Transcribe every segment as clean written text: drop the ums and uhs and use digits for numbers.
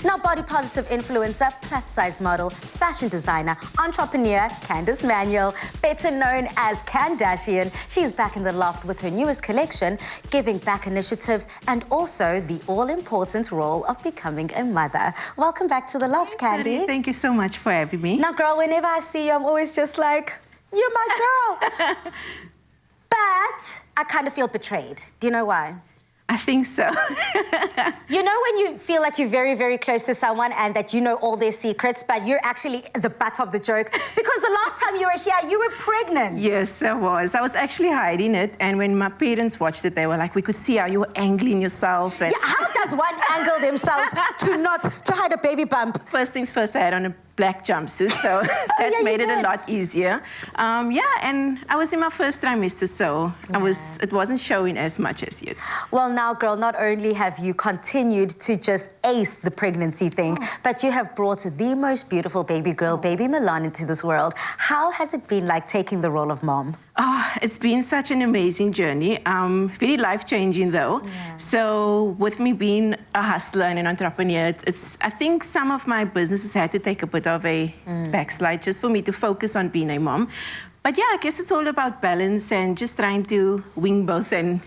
Now, body positive influencer, plus size model, fashion designer, entrepreneur, Candice Manuel, better known as Kardashian. She's back in the loft with her newest collection, giving back initiatives and also the all-important role of becoming a mother. Welcome back to the loft, Candy. Thank you so much for having me. Now, girl, whenever I see you, I'm always just like, you're my girl. But I kind of feel betrayed. Do you know why? I think so. You know when you feel like you're very, very close to someone and that you know all their secrets, but you're actually the butt of the joke? Because the last time you were here, you were pregnant. Yes, I was. I was actually hiding it, and when my parents watched it, they were like, we could see how you were angling yourself. And yeah, how does one angle themselves to hide a baby bump? First things first, I had on a black jumpsuit, so that made it a lot easier. Yeah, and I was in my first trimester, so it wasn't showing as much as yet. Well, now, girl, not only have you continued to just ace the pregnancy thing, but you have brought the most beautiful baby girl, baby Milan, into this world. How has it been like taking the role of mom? Oh, it's been such an amazing journey. Very life-changing, though. Yeah. So with me being a hustler and an entrepreneur, I think some of my businesses had to take a bit of a backslide just for me to focus on being a mom. But yeah, I guess it's all about balance and just trying to wing both and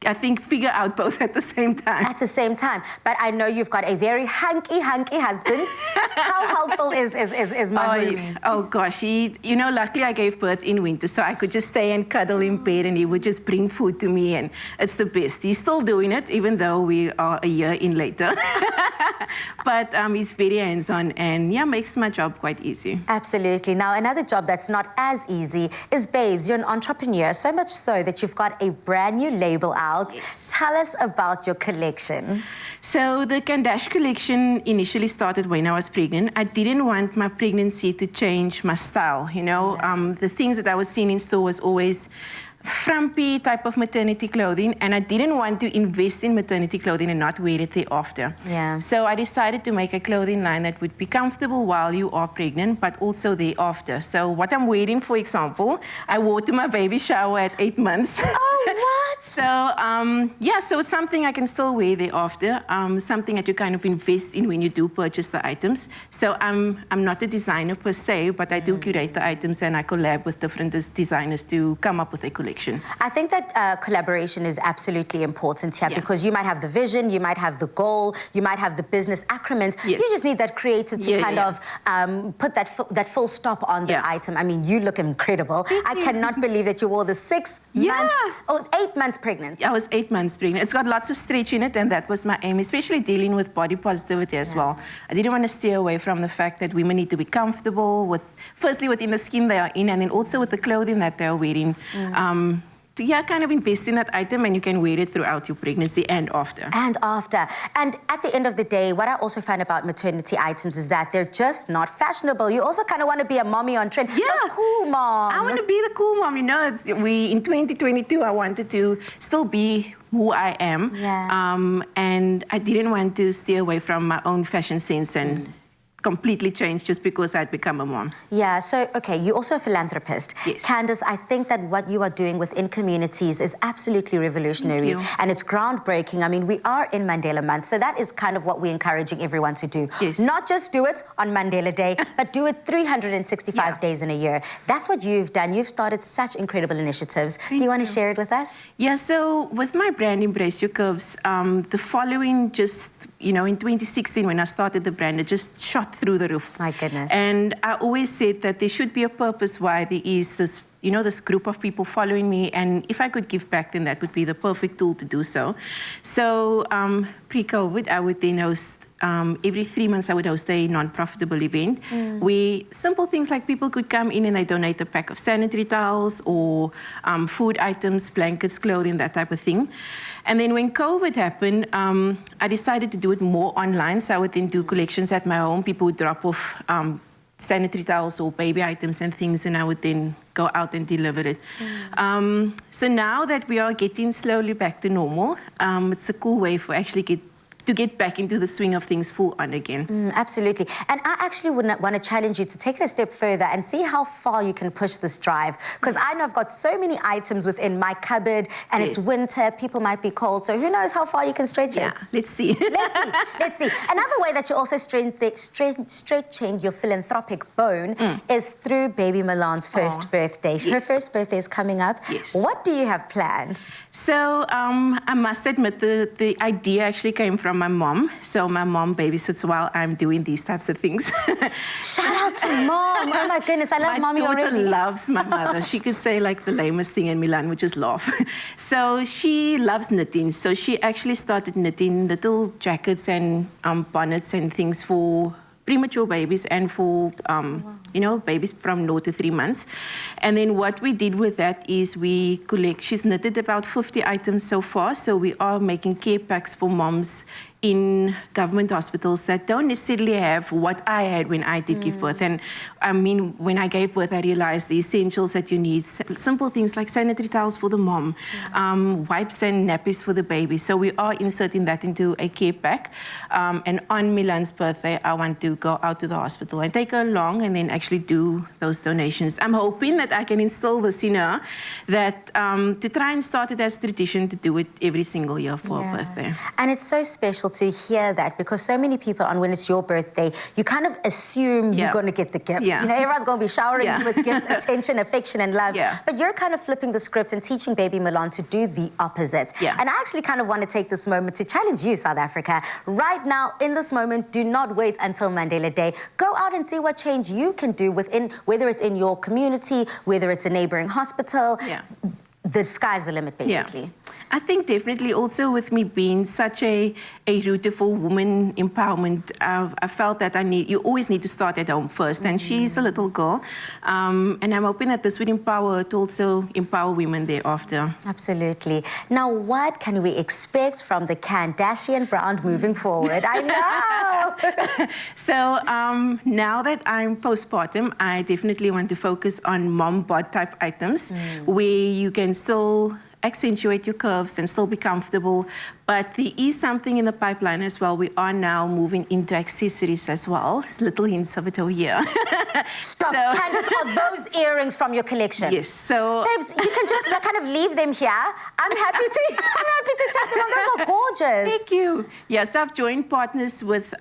I think figure out both at the same time. At the same time. But I know you've got a very hunky husband. How helpful is my Oh gosh, you know, luckily I gave birth in winter, so I could just stay and cuddle in bed and he would just bring food to me, and it's the best. He's still doing it, even though we are a year in later. But he's very hands-on and yeah, makes my job quite easy. Absolutely. Now, another job that's not as easy is Babes. You're an entrepreneur, so much so that you've got a brand new label out. Yes. Tell us about your collection. So the Candice collection initially started when I was pregnant. I didn't want my pregnancy to change my style, you know. The things that I was seeing in store was always frumpy type of maternity clothing, and I didn't want to invest in maternity clothing and not wear it thereafter. Yeah. So I decided to make a clothing line that would be comfortable while you are pregnant, but also thereafter. So what I'm wearing, for example, I wore to my baby shower at 8 months. Oh, what? So, yeah, so it's something I can still wear thereafter, something that you kind of invest in when you do purchase the items. So I'm not a designer per se, but I do curate the items and I collab with different designers to come up with a collection. I think that collaboration is absolutely important here because you might have the vision, you might have the goal, you might have the business acumen. Yes. You just need that creative to kind of put that full stop on the item. I mean, you look incredible. I cannot believe that you wore the 6 months, 8 months pregnant. I was 8 months pregnant. It's got lots of stretch in it, and that was my aim, especially dealing with body positivity as well. I didn't want to steer away from the fact that women need to be comfortable with, firstly, within the skin they are in, and then also with the clothing that they're wearing. To kind of invest in that item, and you can wear it throughout your pregnancy and after. And after. And at the end of the day, what I also find about maternity items is that they're just not fashionable. You also kind of want to be a mommy on trend. Yeah. A cool mom. I want to be the cool mom. You know, in 2022, I wanted to still be who I am. Yeah. And I didn't want to steer away from my own fashion sense and completely changed just because I'd become a mom. Yeah, so, okay, you're also a philanthropist. Yes. Candice, I think that what you are doing within communities is absolutely revolutionary and it's groundbreaking. I mean, we are in Mandela Month, so that is kind of what we're encouraging everyone to do. Yes. Not just do it on Mandela Day, but do it 365 days in a year. That's what you've done. You've started such incredible initiatives. Do you want to share it with us? Yeah, so with my brand, Embrace Your Curves, the following just, you know, in 2016 when I started the brand, it just shot through the roof. My goodness. And I always said that there should be a purpose why there is this, you know, this group of people following me, and if I could give back, then that would be the perfect tool to do so. So pre-COVID, I would then host, every 3 months I would host a non-profitable event where simple things like people could come in and they donate a pack of sanitary towels or food items, blankets, clothing, that type of thing. And then when COVID happened, I decided to do it more online. So I would then do collections at my home. People would drop off sanitary towels or baby items and things, and I would then go out and deliver it. So now that we are getting slowly back to normal, it's a cool way for actually to get back into the swing of things full on again. Absolutely. And I actually would want to challenge you to take it a step further and see how far you can push this drive. Because I know I've got so many items within my cupboard, and it's winter, people might be cold, so who knows how far you can stretch it. Let's see. Let's see. Another way that you're also stretching your philanthropic bone is through baby Milan's first birthday. Her first birthday is coming up. What do you have planned? So I must admit the idea actually came from my mom. So my mom babysits while I'm doing these types of things. Shout out to Mom. Oh my goodness, I love Mommy already. My daughter loves my mother. She could say like the lamest thing in Milan, which is laugh. So she loves knitting. So she actually started knitting little jackets and bonnets and things for premature babies and for, you know, babies from 0 to 3 months. And then what we did with that is she's knitted about 50 items so far. So we are making care packs for moms in government hospitals that don't necessarily have what I had when I did give birth. And I mean, when I gave birth, I realized the essentials that you need, simple things like sanitary towels for the mom, wipes and nappies for the baby. So we are inserting that into a care pack. And on Milan's birthday, I want to go out to the hospital and take her along and then actually do those donations. I'm hoping that I can instill this in her, that to try and start it as tradition to do it every single year for her birthday. And it's so special to hear that, because so many people, when it's your birthday, you kind of assume you're going to get the gift. You know, everyone's going to be showering you with gifts, attention, affection, and love. But you're kind of flipping the script and teaching baby Milan to do the opposite. And I actually kind of want to take this moment to challenge you, South Africa. Right now, in this moment, do not wait until Mandela Day. Go out and see what change you can do within, whether it's in your community, whether it's a neighboring hospital. The sky's the limit, basically. I think definitely also with me being such a rooter for women empowerment, I felt that you always need to start at home first. And she's a little girl. And I'm hoping that this would empower her to also empower women thereafter. Absolutely. Now, what can we expect from the Kardashian brand moving forward? I know! So now that I'm postpartum, I definitely want to focus on mom bod type items where you can still accentuate your curves and still be comfortable. But there is something in the pipeline as well. We are now moving into accessories as well. It's little hints of it over here. Stop, Candice, are those earrings from your collection? Yes, so... Babes, you can just kind of leave them here. I'm happy to take them on. Those are gorgeous. Thank you. Yeah, so I've joined partners with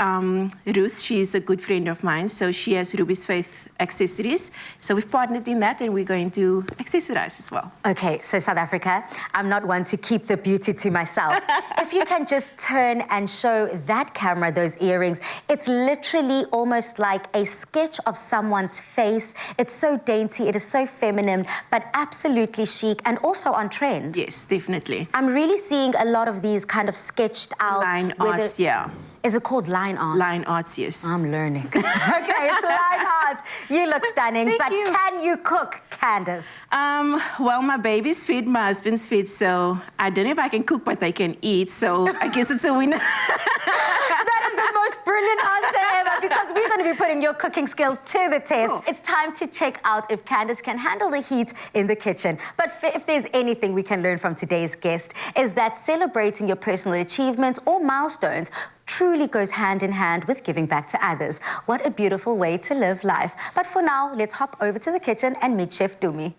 Ruth. She's a good friend of mine. So she has Ruby's Faith accessories. So we've partnered in that and we're going to accessorize as well. Okay, so South Africa, I'm not one to keep the beauty to myself. If you can just turn and show that camera those earrings, it's literally almost like a sketch of someone's face. It's so dainty, it is so feminine, but absolutely chic and also on trend. Yes, definitely. I'm really seeing a lot of these kind of sketched out. Line arts, Is it called line art? Line arts, yes. I'm learning. Okay, it's line art. You look stunning, but can you cook, Candice? Well, my baby's fed, my husband's fed, so I don't know if I can cook, but they can eat, so I guess it's a winner. That is the most brilliant answer ever, because we're going to be putting your cooking skills to the test. Cool. It's time to check out if Candice can handle the heat in the kitchen. But if there's anything we can learn from today's guest, is that celebrating your personal achievements or milestones truly goes hand in hand with giving back to others. What a beautiful way to live life. But for now, let's hop over to the kitchen and meet Chef Dumi.